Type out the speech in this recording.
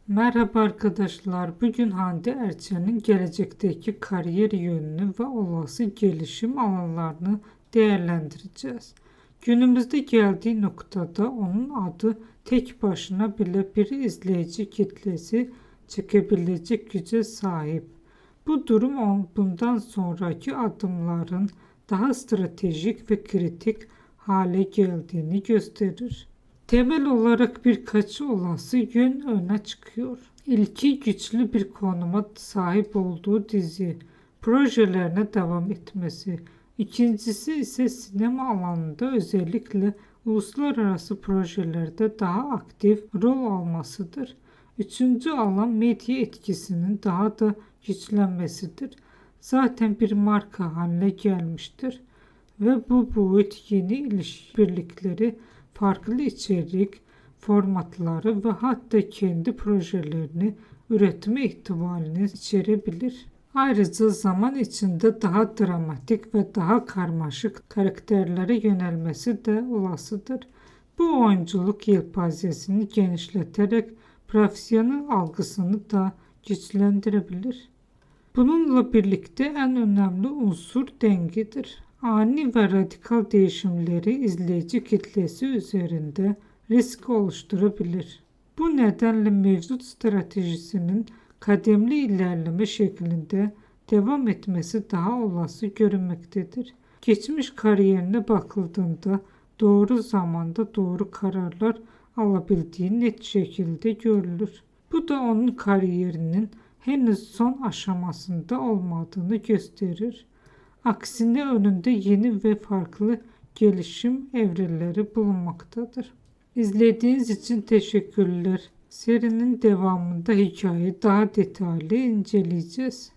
Merhaba arkadaşlar. Bugün Hande Erçel'in gelecekteki kariyer yönünü ve olası gelişim alanlarını değerlendireceğiz. Günümüzde geldiği noktada onun adı tek başına bile bir izleyici kitlesi çekebilecek güce sahip. Bu durum bundan sonraki adımların daha stratejik ve kritik hale geldiğini gösterir. Temel olarak birkaç olası yön öne çıkıyor. İlki, güçlü bir konuma sahip olduğu dizi projelerine devam etmesi. İkincisi ise sinema alanında özellikle uluslararası projelerde daha aktif rol almasıdır. Üçüncü alan, medya etkisinin daha da güçlenmesidir. Zaten bir marka haline gelmiştir ve bu boyut yeni işbirlikleri, farklı içerik formatları ve hatta kendi projelerini üretme ihtimalini içerebilir. Ayrıca zaman içinde daha dramatik ve daha karmaşık karakterlere yönelmesi de olasıdır. Bu oyunculuk yelpazesini genişleterek profesyonel algısını da güçlendirebilir. Bununla birlikte en önemli unsur dengedir. Ani ve radikal değişimleri izleyici kitlesi üzerinde risk oluşturabilir. Bu nedenle mevcut stratejisinin kademeli ilerleme şeklinde devam etmesi daha olası görünmektedir. Geçmiş kariyerine bakıldığında doğru zamanda doğru kararlar alabildiği net şekilde görülür. Bu da onun kariyerinin henüz son aşamasında olmadığını gösterir. Aksine önünde yeni ve farklı gelişim evreleri bulunmaktadır. İzlediğiniz için teşekkürler. Serinin devamında hikayeyi daha detaylı inceleyeceğiz.